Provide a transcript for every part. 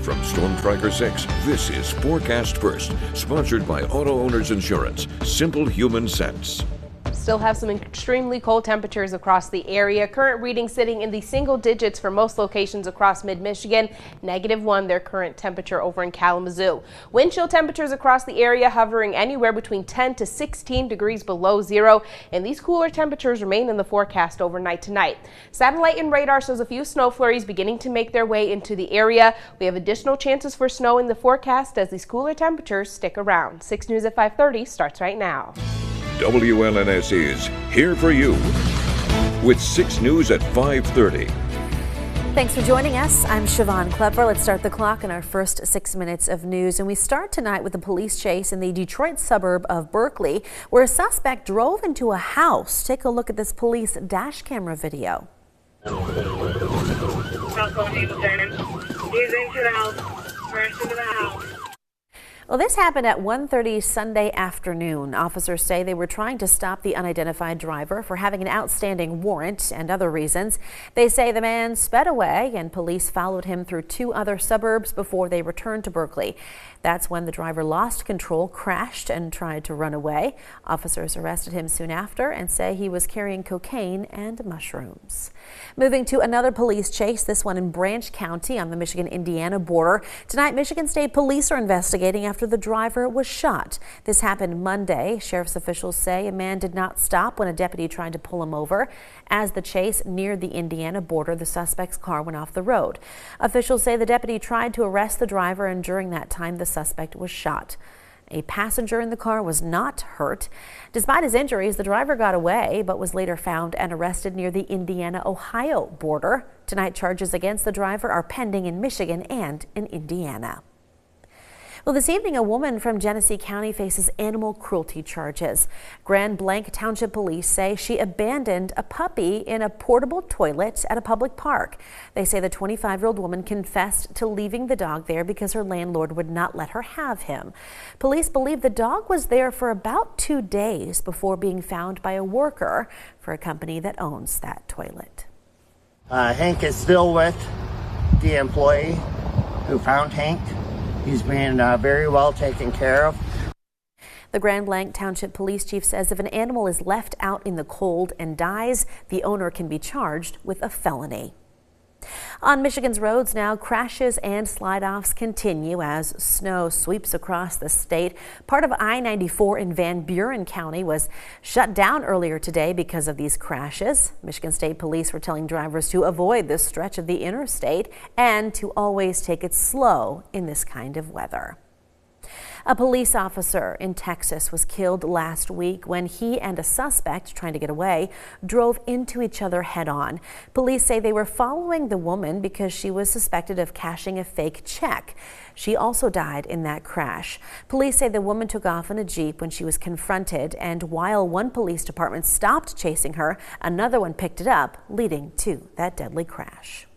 From Storm Tracker 6, this is Forecast First, sponsored by Auto Owners Insurance. Simple human sense. Still have some extremely cold temperatures across the area. Current readings sitting in the single digits for most locations across mid-Michigan. -1 their current temperature over in Kalamazoo. Wind chill temperatures across the area hovering anywhere between 10 to 16 degrees below zero, and these cooler temperatures remain in the forecast overnight tonight. Satellite and radar shows a few snow flurries beginning to make their way into the area. We have additional chances for snow in the forecast as these cooler temperatures stick around. 6 News at 5:30 starts right now. WLNS is here for you with 6 News at 5:30. Thanks for joining us. I'm Siobhan Klepper. Let's start the clock in our first 6 minutes of news. And we start tonight with a police chase in the Detroit suburb of Berkeley, where a suspect drove into a house. Take a look at this police dash camera video. He's into the house. First into the house. Well, this happened at 1:30 Sunday afternoon. Officers say they were trying to stop the unidentified driver for having an outstanding warrant and other reasons. They say the man sped away and police followed him through 2 other suburbs before they returned to Berkeley. That's when the driver lost control, crashed, and tried to run away. Officers arrested him soon after and say he was carrying cocaine and mushrooms. Moving to another police chase, this one in Branch County on the Michigan-Indiana border. Tonight, Michigan State Police are investigating after the driver was shot. This happened Monday. Sheriff's officials say a man did not stop when a deputy tried to pull him over. As the chase neared the Indiana border, the suspect's car went off the road. Officials say the deputy tried to arrest the driver, and during that time, the suspect was shot. A passenger in the car was not hurt. Despite his injuries, the driver got away but was later found and arrested near the Indiana-Ohio border. Tonight, charges against the driver are pending in Michigan and in Indiana. Well, this evening, a woman from Genesee County faces animal cruelty charges. Grand Blanc Township Police say she abandoned a puppy in a portable toilet at a public park. They say the 25-year-old woman confessed to leaving the dog there because her landlord would not let her have him. Police believe the dog was there for about 2 days before being found by a worker for a company that owns that toilet. Hank is still with the employee who found Hank. He's being very well taken care of. The Grand Blanc Township Police Chief says if an animal is left out in the cold and dies, the owner can be charged with a felony. On Michigan's roads now, crashes and slide-offs continue as snow sweeps across the state. Part of I-94 in Van Buren County was shut down earlier today because of these crashes. Michigan State Police were telling drivers to avoid this stretch of the interstate and to always take it slow in this kind of weather. A police officer in Texas was killed last week when he and a suspect trying to get away drove into each other head-on. Police say they were following the woman because she was suspected of cashing a fake check. She also died in that crash. Police say the woman took off in a Jeep when she was confronted, and while one police department stopped chasing her, another one picked it up, leading to that deadly crash.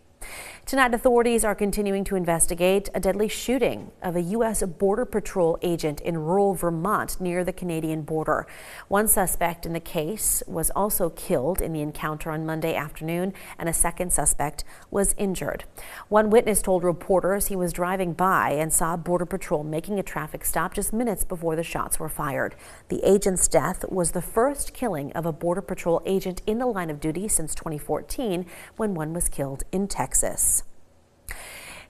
Tonight, authorities are continuing to investigate a deadly shooting of a U.S. Border Patrol agent in rural Vermont near the Canadian border. One suspect in the case was also killed in the encounter on Monday afternoon, and a second suspect was injured. One witness told reporters he was driving by and saw Border Patrol making a traffic stop just minutes before the shots were fired. The agent's death was the first killing of a Border Patrol agent in the line of duty since 2014, when one was killed in Texas.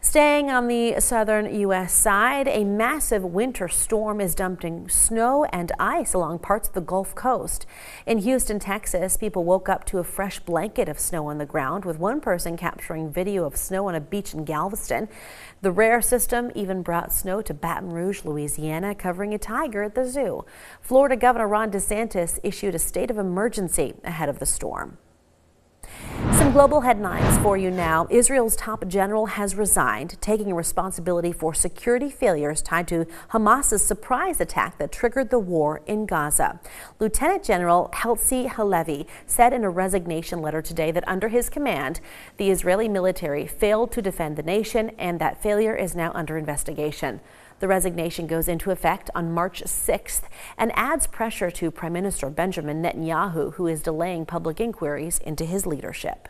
Staying on the southern U.S. side, a massive winter storm is dumping snow and ice along parts of the Gulf Coast. In Houston, Texas, people woke up to a fresh blanket of snow on the ground, with one person capturing video of snow on a beach in Galveston. The rare system even brought snow to Baton Rouge, Louisiana, covering a tiger at the zoo. Florida Governor Ron DeSantis issued a state of emergency ahead of the storm. Some global headlines for you now. Israel's top general has resigned, taking responsibility for security failures tied to Hamas's surprise attack that triggered the war in Gaza. Lieutenant General Herzi Halevi said in a resignation letter today that under his command, the Israeli military failed to defend the nation, and that failure is now under investigation. The resignation goes into effect on March 6th and adds pressure to Prime Minister Benjamin Netanyahu, who is delaying public inquiries into his leadership.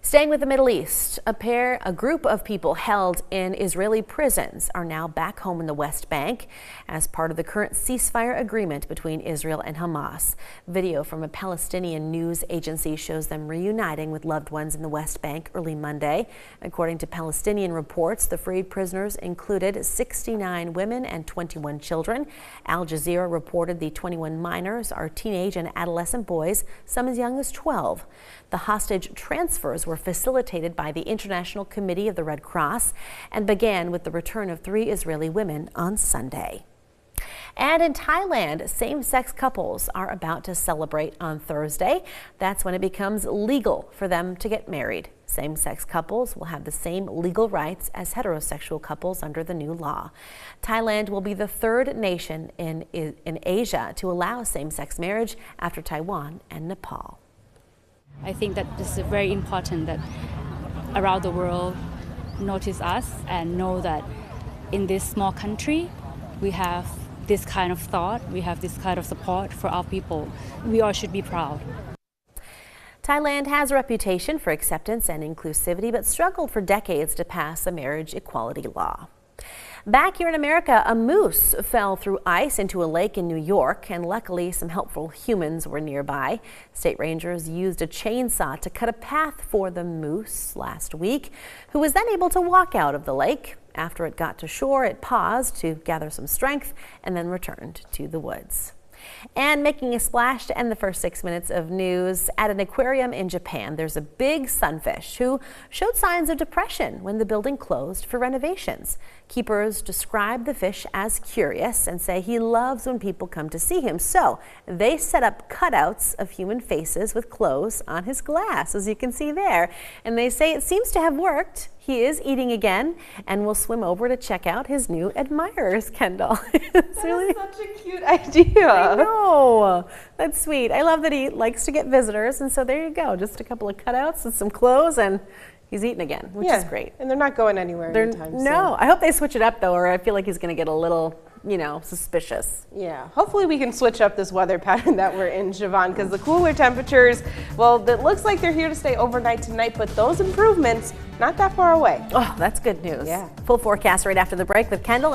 Staying with the Middle East, a group of people held in Israeli prisons are now back home in the West Bank as part of the current ceasefire agreement between Israel and Hamas. Video from a Palestinian news agency shows them reuniting with loved ones in the West Bank early Monday. According to Palestinian reports, the freed prisoners included 69 women and 21 children. Al Jazeera reported the 21 minors are teenage and adolescent boys, some as young as 12. The hostage transfers were facilitated by the International Committee of the Red Cross and began with the return of 3 Israeli women on Sunday. And in Thailand, same-sex couples are about to celebrate on Thursday. That's when it becomes legal for them to get married. Same-sex couples will have the same legal rights as heterosexual couples under the new law. Thailand will be the 3rd nation in Asia to allow same-sex marriage after Taiwan and Nepal. I think that this is very important that around the world notice us and know that in this small country we have this kind of thought, we have this kind of support for our people. We all should be proud. Thailand has a reputation for acceptance and inclusivity, but struggled for decades to pass a marriage equality law. Back here in America, a moose fell through ice into a lake in New York, and luckily some helpful humans were nearby. State rangers used a chainsaw to cut a path for the moose last week, who was then able to walk out of the lake. After it got to shore, it paused to gather some strength and then returned to the woods. And making a splash to end the first 6 minutes of news, at an aquarium in Japan, there's a big sunfish who showed signs of depression when the building closed for renovations. Keepers describe the fish as curious and say he loves when people come to see him. So they set up cutouts of human faces with clothes on his glass, as you can see there. And they say it seems to have worked. He is eating again and will swim over to check out his new admirers, Kendall. It's really such a cute idea. I know. That's sweet. I love that he likes to get visitors. And so there you go. Just a couple of cutouts and some clothes, and he's eating again, which is great. And they're not going anywhere anytime soon. No. I hope they switch it up, though, or I feel like he's going to get a little, suspicious. Yeah, hopefully we can switch up this weather pattern that we're in, Siobhan, because the cooler temperatures, well, it looks like they're here to stay overnight tonight, but those improvements, not that far away. Oh, that's good news. Yeah. Full forecast right after the break with Kendall.